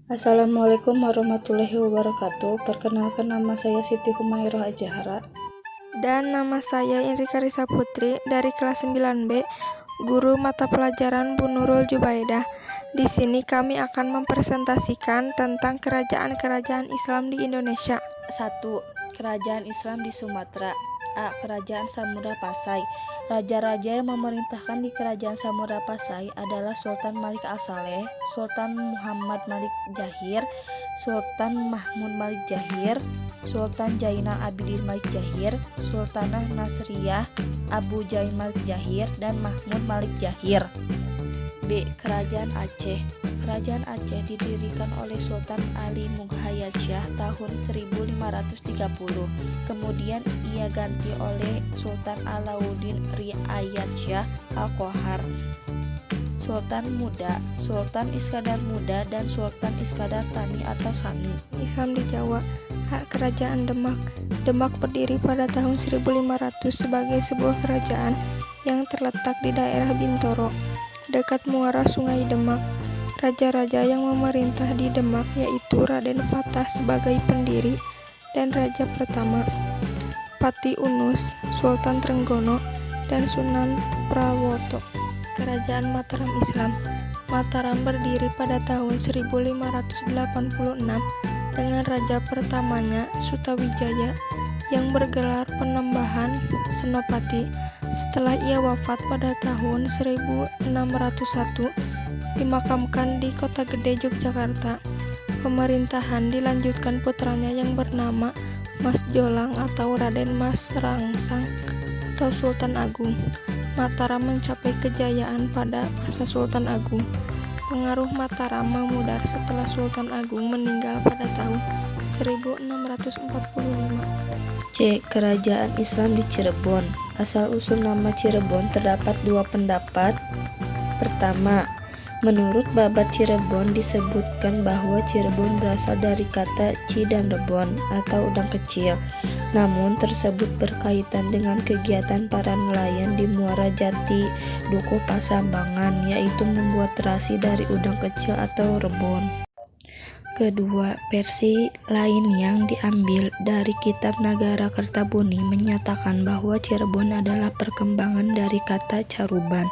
Assalamualaikum warahmatullahi wabarakatuh. Perkenalkan, nama saya Siti Humairah Ajahara. Dan nama saya Indrika Risa Putri dari kelas 9B, guru mata pelajaran Bu Nurul Jubaidah. Di sini kami akan mempresentasikan tentang kerajaan-kerajaan Islam di Indonesia. 1. Kerajaan Islam di Sumatera. A. Kerajaan Samudra Pasai. Raja-raja yang memerintahkan di Kerajaan Samudra Pasai adalah Sultan Malik As-Saleh, Sultan Muhammad Malik Jahir, Sultan Mahmud Malik Jahir, Sultan Jainal Abidin Malik Jahir, Sultanah Nasriyah Abu Jain Malik Jahir, dan Mahmud Malik Jahir. B. Kerajaan Aceh. Kerajaan Aceh didirikan oleh Sultan Ali Mughayat Shah tahun 1530. Kemudian ia ganti oleh Sultan Alauddin Riayat Shah Al-Qohar, Sultan Muda, Sultan Iskandar Muda, dan Sultan Iskandar Tani atau Sani. Islam di Jawa. Hak Kerajaan Demak. Demak berdiri pada tahun 1500 sebagai sebuah kerajaan yang terletak di daerah Bintoro, dekat muara Sungai Demak. Raja-raja yang memerintah di Demak yaitu Raden Fatah sebagai pendiri dan raja pertama, Pati Unus, Sultan Trenggono, dan Sunan Prawoto. Kerajaan Mataram Islam. Mataram berdiri pada tahun 1586 dengan raja pertamanya Sutawijaya yang bergelar Penembahan Senopati. Setelah ia wafat pada tahun 1601, dimakamkan di Kota Gede, Yogyakarta. Pemerintahan dilanjutkan putranya yang bernama Mas Jolang atau Raden Mas Rangsang atau Sultan Agung. Mataram mencapai kejayaan pada masa Sultan Agung. Pengaruh Mataram memudar setelah Sultan Agung meninggal pada tahun 1645. C. Kerajaan Islam di Cirebon. Asal-usul nama Cirebon terdapat dua pendapat. Pertama, menurut Babat Cirebon disebutkan bahwa Cirebon berasal dari kata ci dan rebon atau udang kecil. Namun tersebut berkaitan dengan kegiatan para nelayan di Muara Jati, Dukuh Pasambangan, yaitu membuat terasi dari udang kecil atau rebon. Kedua, versi lain yang diambil dari kitab Nagara Kertabuni menyatakan bahwa Cirebon adalah perkembangan dari kata caruban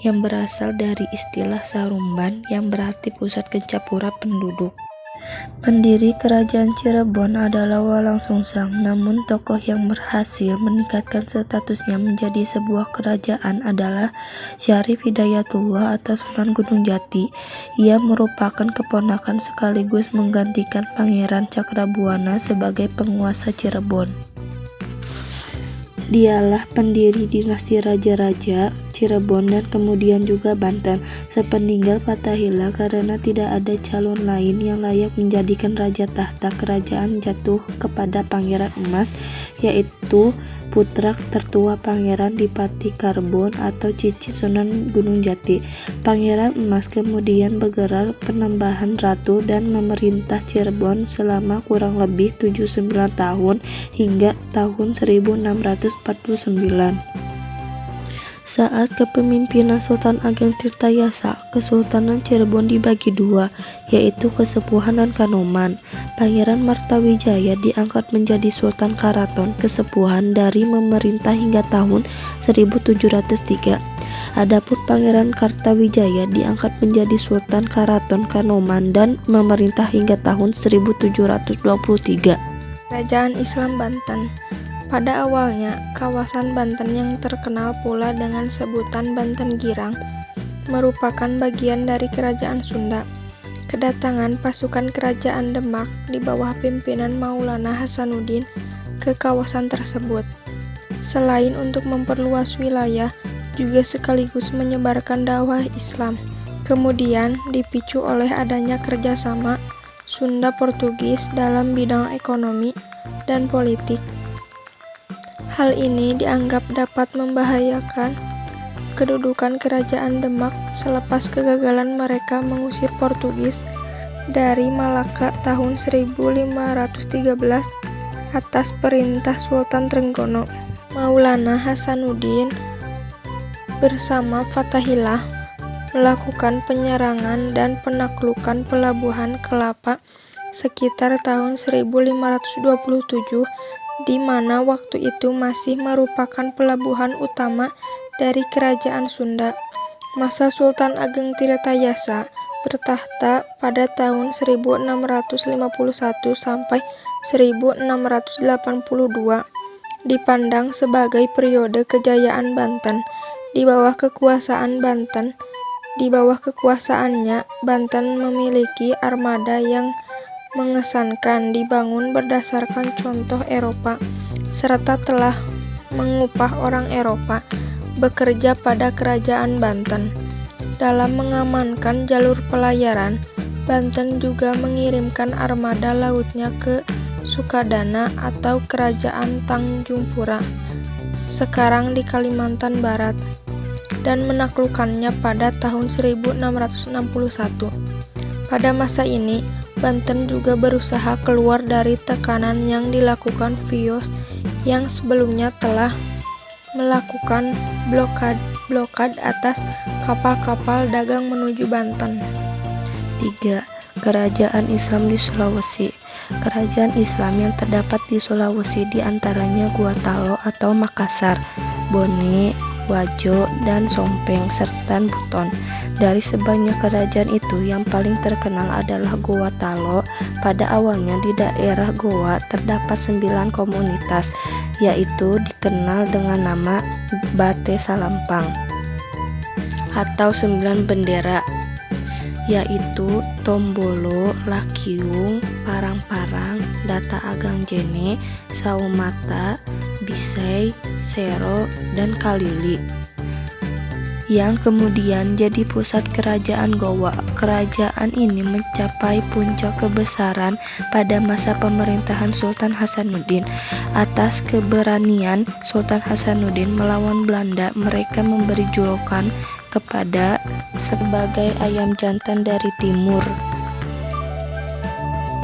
yang berasal dari istilah sarumban yang berarti pusat kecampuran penduduk. Pendiri kerajaan Cirebon adalah Walang Sungsang, namun tokoh yang berhasil meningkatkan statusnya menjadi sebuah kerajaan adalah Syarif Hidayatullah atau Sunan Gunung Jati. Ia merupakan keponakan sekaligus menggantikan Pangeran Cakrabuana sebagai penguasa Cirebon. Dialah pendiri dinasti Raja-Raja Cirebon dan kemudian juga Banten. Sepeninggal Fathahillah, karena tidak ada calon lain yang layak menjadikan raja tahta, kerajaan jatuh kepada Pangeran Emas, yaitu putra tertua Pangeran Dipati Karbon atau Cicit Sunan Gunung Jati. Pangeran Emas kemudian bergelar Penembahan Ratu dan memerintah Cirebon selama kurang lebih 79 tahun hingga tahun 1649. Saat kepemimpinan Sultan Ageng Tirtayasa, Kesultanan Cirebon dibagi dua, yaitu Kesepuhan dan Kanoman. Pangeran Martawijaya diangkat menjadi Sultan Karaton Kesepuhan dari memerintah hingga tahun 1703. Adapun Pangeran Kartawijaya diangkat menjadi Sultan Karaton Kanoman dan memerintah hingga tahun 1723. Kerajaan Islam Banten. Pada awalnya, kawasan Banten yang terkenal pula dengan sebutan Banten Girang merupakan bagian dari Kerajaan Sunda. Kedatangan pasukan Kerajaan Demak di bawah pimpinan Maulana Hasanuddin ke kawasan tersebut, selain untuk memperluas wilayah, juga sekaligus menyebarkan dakwah Islam. Kemudian dipicu oleh adanya kerjasama Sunda-Portugis dalam bidang ekonomi dan politik. Hal ini dianggap dapat membahayakan kedudukan Kerajaan Demak selepas kegagalan mereka mengusir Portugis dari Malaka tahun 1513 atas perintah Sultan Trenggono. Maulana Hasanuddin bersama Fathahillah melakukan penyerangan dan penaklukan pelabuhan Kelapa sekitar tahun 1527, di mana waktu itu masih merupakan pelabuhan utama dari Kerajaan Sunda. Masa Sultan Ageng Tirtayasa bertahta pada tahun 1651 sampai 1682 dipandang sebagai periode kejayaan Banten. Di bawah kekuasaannya, Banten memiliki armada yang mengesankan dibangun berdasarkan contoh Eropa, serta telah mengupah orang Eropa bekerja pada kerajaan Banten. Dalam mengamankan jalur pelayaran, Banten juga mengirimkan armada lautnya ke Sukadana atau Kerajaan Tanjung Pura, sekarang di Kalimantan Barat, dan menaklukkannya pada tahun 1661. Pada masa ini, Banten juga berusaha keluar dari tekanan yang dilakukan Vios yang sebelumnya telah melakukan blokad atas kapal-kapal dagang menuju Banten. 3. Kerajaan Islam di Sulawesi. Kerajaan Islam yang terdapat di Sulawesi diantaranya Guatalo atau Makassar, Bone, Wajo, dan Sompeng, serta Buton. Dari sebanyak kerajaan itu, yang paling terkenal adalah Guatalo. Pada awalnya di daerah Goa terdapat 9 komunitas, yaitu dikenal dengan nama Bate Salampang atau 9 bendera, yaitu Tombolo, Lakiung, Parang-Parang, Data Agang Jene, Saumata, Bisei, Sero, dan Kalili, yang kemudian jadi pusat kerajaan Gowa. Kerajaan ini mencapai puncak kebesaran pada masa pemerintahan Sultan Hasanuddin. Atas keberanian Sultan Hasanuddin melawan Belanda, mereka memberi julukan kepada sebagai ayam jantan dari timur.